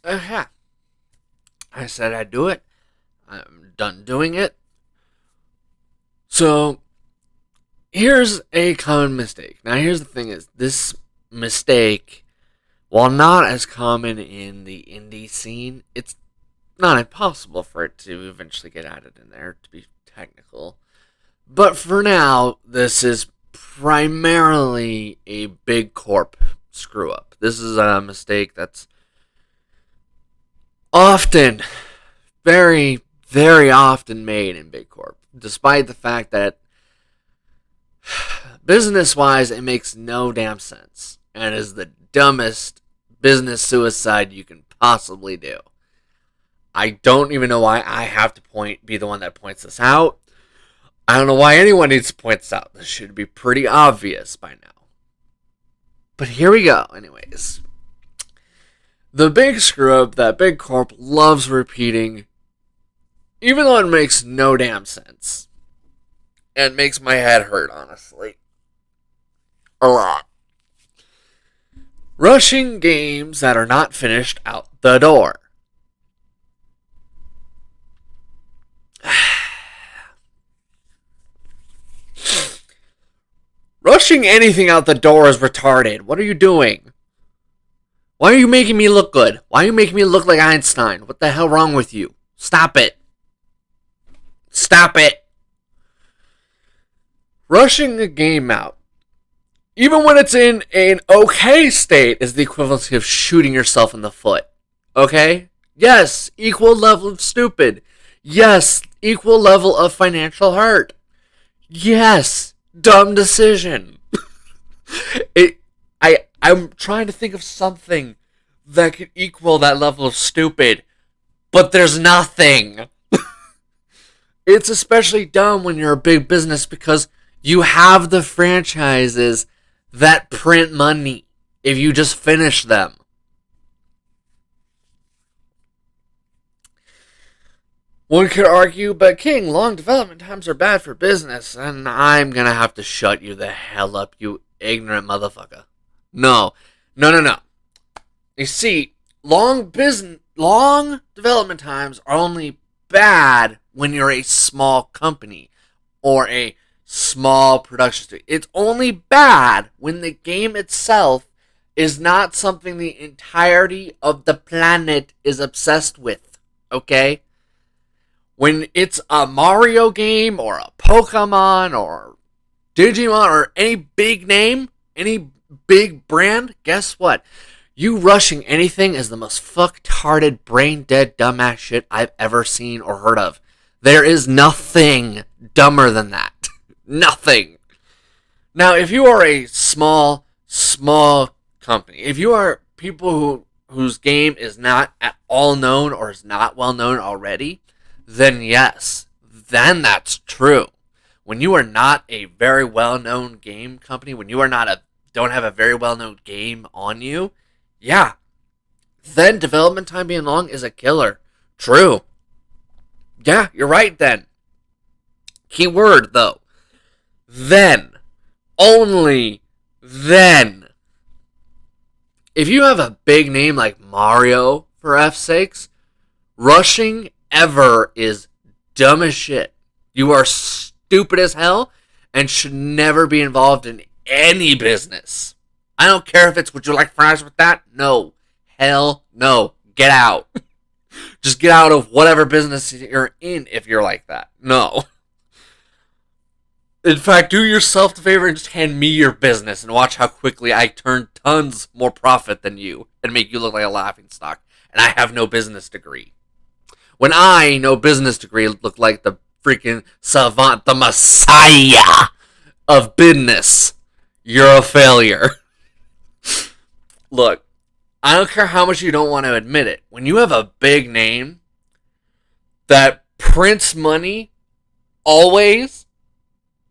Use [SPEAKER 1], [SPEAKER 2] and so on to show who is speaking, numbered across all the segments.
[SPEAKER 1] Yeah, I said I'd do it. I'm done doing it. So here's a common mistake. Now here's the thing: is this mistake, while not as common in the indie scene, it's not impossible for it to eventually get added in there. To be technical, but for now, this is primarily a big corp screw up. This is a mistake that's often, very, very often made in big corp, despite the fact that business wise it makes no damn sense and is the dumbest business suicide you can possibly do. I don't even know why I have to be the one that points this out. I don't know why anyone needs to point this out. This should be pretty obvious by now. But here we go, anyways. The big screw up that Big Corp loves repeating, even though it makes no damn sense. And makes my head hurt, honestly. A lot. Rushing games that are not finished out the door. Rushing anything out the door is retarded. What are you doing? Why are you making me look good? Why are you making me look like Einstein? What the hell wrong with you? Stop it. Stop it. Rushing a game out, even when it's in an okay state, is the equivalency of shooting yourself in the foot. Okay? Yes, equal level of stupid. Yes, equal level of financial hurt. Yes, dumb decision. I'm trying to think of something that could equal that level of stupid, but there's nothing. It's especially dumb when you're a big business because you have the franchises that print money if you just finish them. One could argue, but King, long development times are bad for business, and I'm gonna have to shut you the hell up, you ignorant motherfucker. No. You see, long development times are only bad when you're a small company or a small production studio. It's only bad when the game itself is not something the entirety of the planet is obsessed with. Okay? When it's a Mario game or a Pokemon or Digimon or any big name, any big brand, guess what? You rushing anything is the most fucktarded, brain-dead, dumbass shit I've ever seen or heard of. There is nothing dumber than that. Nothing. Now, if you are a small company, if you are people whose game is not at all known or is not well known already, then yes, then that's true. When you are not a very well-known game company, when you are don't have a very well-known game on you, yeah, then development time being long is a killer. True. Yeah, you're right then. Key word, though. Then. Only then. If you have a big name like Mario, for F's sakes, rushing ever is dumb as shit. You are stupid as hell and should never be involved in any business. I don't care if it's, would you like fries with that? No. Hell no. Get out. Just get out of whatever business you're in if you're like that. No. In fact, do yourself the favor and just hand me your business and watch how quickly I turn tons more profit than you and make you look like a laughingstock. And I have no business degree. When I, no business degree, look like the freaking savant, the messiah of business, you're a failure. Look, I don't care how much you don't want to admit it. When you have a big name that prints money always,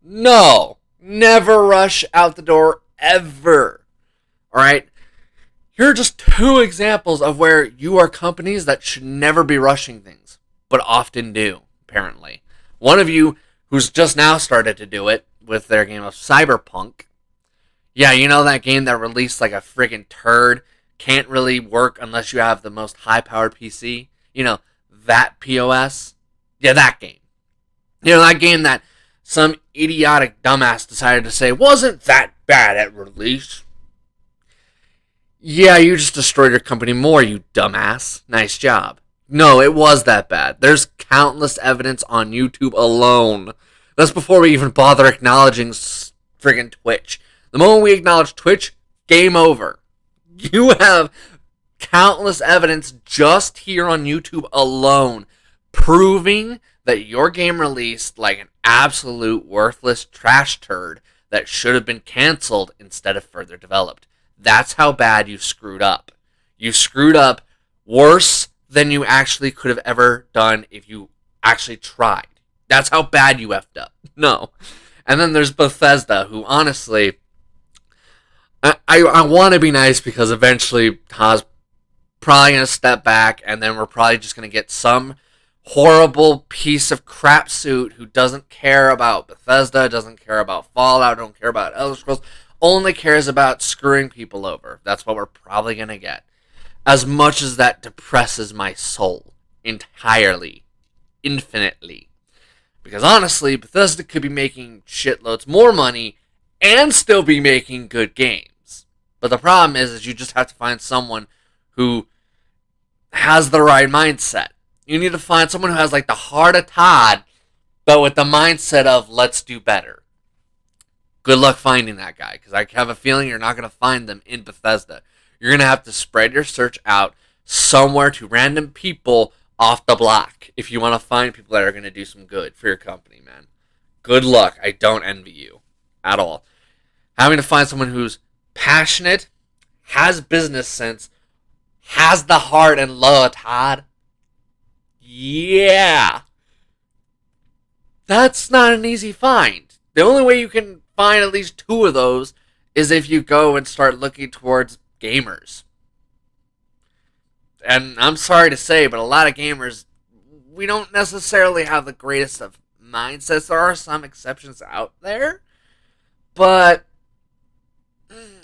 [SPEAKER 1] no, never rush out the door ever. All right? Here are just 2 examples of where you are companies that should never be rushing things, but often do, apparently. One of you who's just now started to do it with their game of Cyberpunk. Yeah, you know that game that released like a friggin' turd? can't really work unless you have the most high-powered PC. That POS. Yeah, that game. That game that some idiotic dumbass decided to say wasn't that bad at release. Yeah, you just destroyed your company more, you dumbass. Nice job. No, it was that bad. There's countless evidence on YouTube alone. That's before we even bother acknowledging friggin' Twitch. The moment we acknowledge Twitch, game over. You have countless evidence just here on YouTube alone proving that your game released like an absolute worthless trash turd that should have been canceled instead of further developed. That's how bad you screwed up. You screwed up worse than you actually could have ever done if you actually tried. That's how bad you effed up. No. And then there's Bethesda, who honestly, I want to be nice because eventually Todd's probably going to step back, and then we're probably just going to get some horrible piece of crap suit who doesn't care about Bethesda, doesn't care about Fallout, don't care about Elder Scrolls, only cares about screwing people over. That's what we're probably going to get. As much as that depresses my soul entirely, infinitely. Because honestly, Bethesda could be making shitloads more money and still be making good games. But the problem is you just have to find someone who has the right mindset. You need to find someone who has like the heart of Todd, but with the mindset of let's do better. Good luck finding that guy, because I have a feeling you're not going to find them in Bethesda. You're going to have to spread your search out somewhere to random people off the block if you want to find people that are going to do some good for your company, man. Good luck. I don't envy you at all. Having to find someone who's passionate, has business sense, has the heart and love, Todd. Yeah. That's not an easy find. The only way you can find at least two of those is if you go and start looking towards gamers. And I'm sorry to say, but a lot of gamers, we don't necessarily have the greatest of mindsets. There are some exceptions out there, but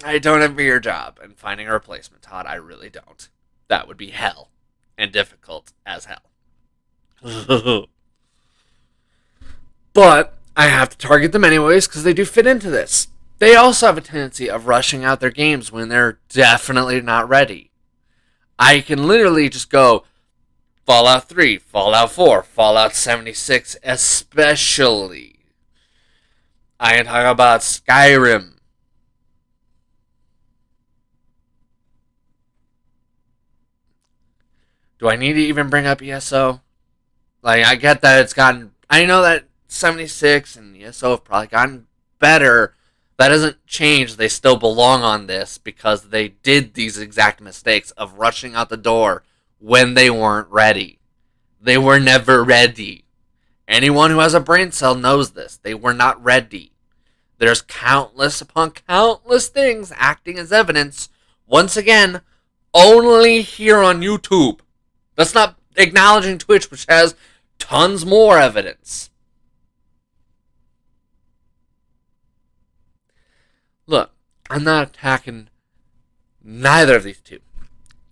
[SPEAKER 1] I don't envy your job and finding a replacement, Todd. I really don't. That would be hell, and difficult as hell. But I have to target them anyways because they do fit into this. They also have a tendency of rushing out their games when they're definitely not ready. I can literally just go Fallout 3, Fallout 4, Fallout 76 especially. I can talk about Skyrim. Do I need to even bring up ESO? Like, I get that it's gotten... I know that 76 and ESO have probably gotten better. That doesn't change. They still belong on this because they did these exact mistakes of rushing out the door when they weren't ready. They were never ready. Anyone who has a brain cell knows this. They were not ready. There's countless upon countless things acting as evidence, once again, only here on YouTube. That's not acknowledging Twitch, which has tons more evidence. Look, I'm not attacking neither of these two.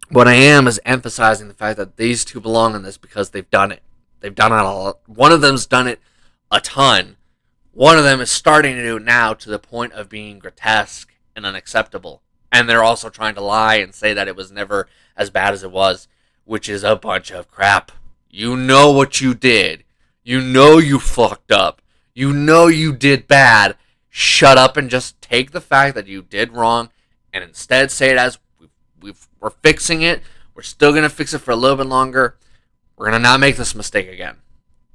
[SPEAKER 1] What I am is emphasizing the fact that these two belong in this because they've done it. They've done it a lot. One of them's done it a ton. One of them is starting to do it now to the point of being grotesque and unacceptable. And they're also trying to lie and say that it was never as bad as it was, which is a bunch of crap. You know what you did. You know you fucked up. You know you did bad. Shut up and just take the fact that you did wrong and instead say it as we're fixing it. We're still going to fix it for a little bit longer. We're going to not make this mistake again.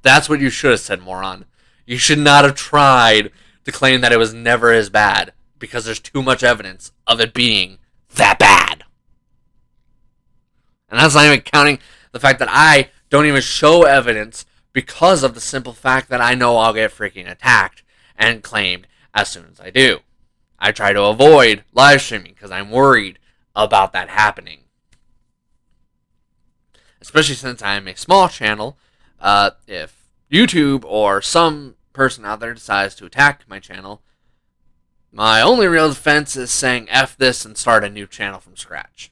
[SPEAKER 1] That's what you should have said, moron. You should not have tried to claim that it was never as bad because there's too much evidence of it being that bad. And that's not even counting the fact that I don't even show evidence because of the simple fact that I know I'll get freaking attacked and claimed as soon as I do. I try to avoid live streaming because I'm worried about that happening. Especially since I'm a small channel, if YouTube or some person out there decides to attack my channel, my only real defense is saying F this and start a new channel from scratch.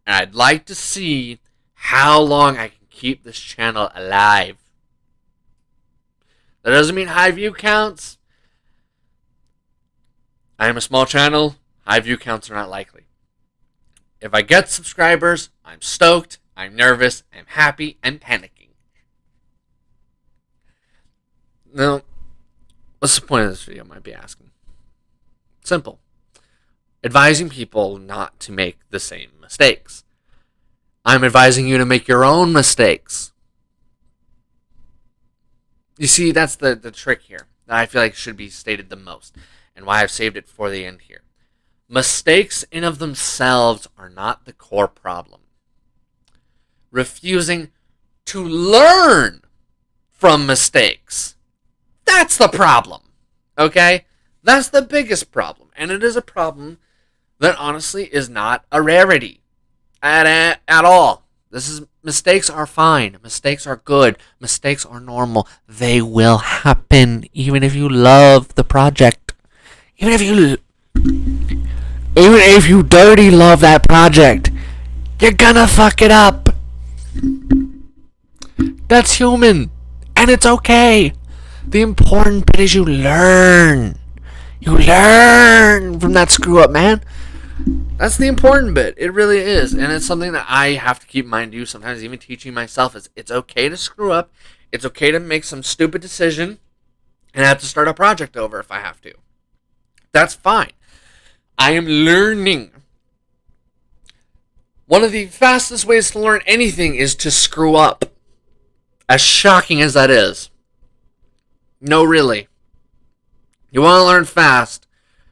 [SPEAKER 1] And I'd like to see how long I can keep this channel alive. That doesn't mean high view counts. I am a small channel. High view counts are not likely. If I get subscribers, I'm stoked, I'm nervous, I'm happy, I'm panicking. Now, what's the point of this video, might be asking? Simple. Advising people not to make the same mistakes. I'm advising you to make your own mistakes. You see, that's the trick here that I feel like should be stated the most, and why I've saved it for the end here. Mistakes in of themselves are not the core problem. Refusing to learn from mistakes, that's the problem. Okay? That's the biggest problem. And it is a problem that honestly is not a rarity at all. Mistakes are fine. Mistakes are good. Mistakes are normal. They will happen even if you love the project. Even if you dirty love that project, you're gonna fuck it up. That's human, and it's okay. The important bit is you learn. You learn from that screw up, man. That's the important bit. It really is. And it's something that I have to keep in mind, too. Sometimes even teaching myself is it's okay to screw up. It's okay to make some stupid decision and have to start a project over if I have to. That's fine. I am learning. One of the fastest ways to learn anything is to screw up. As shocking as that is. No, really. You want to learn fast,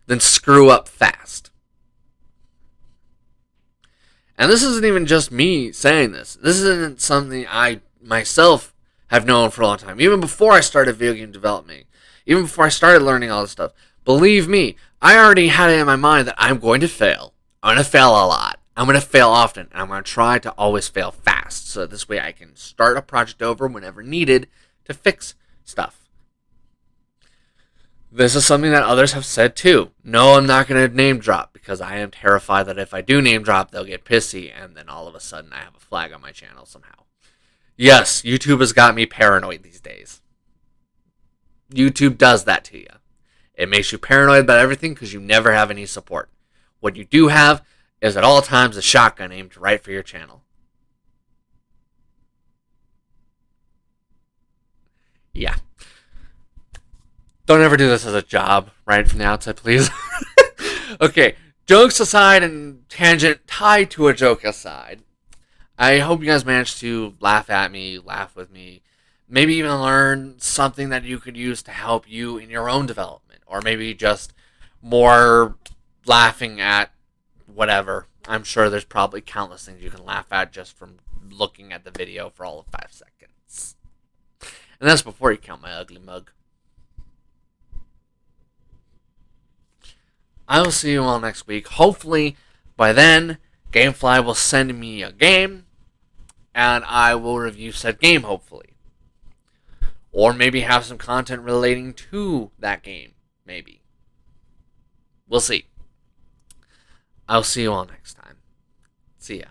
[SPEAKER 1] then screw up fast. And this isn't even just me saying this. This isn't something I myself have known for a long time. Even before I started video game development. Even before I started learning all this stuff. Believe me, I already had it in my mind that I'm going to fail. I'm going to fail a lot. I'm going to fail often. And I'm going to try to always fail fast. So this way I can start a project over whenever needed to fix stuff. This is something that others have said too. No, I'm not going to name drop because I am terrified that if I do name drop, they'll get pissy and then all of a sudden I have a flag on my channel somehow. Yes, YouTube has got me paranoid these days. YouTube does that to you. It makes you paranoid about everything because you never have any support. What you do have is at all times a shotgun aimed right for your channel. Yeah. Don't ever do this as a job, right from the outset, please. Okay, jokes aside and tangent tied to a joke aside, I hope you guys managed to laugh at me, laugh with me, maybe even learn something that you could use to help you in your own development, or maybe just more laughing at whatever. I'm sure there's probably countless things you can laugh at just from looking at the video for all of 5 seconds. And that's before you count my ugly mug. I will see you all next week. Hopefully, by then, Gamefly will send me a game, and I will review said game, hopefully. Or maybe have some content relating to that game, maybe. We'll see. I'll see you all next time. See ya.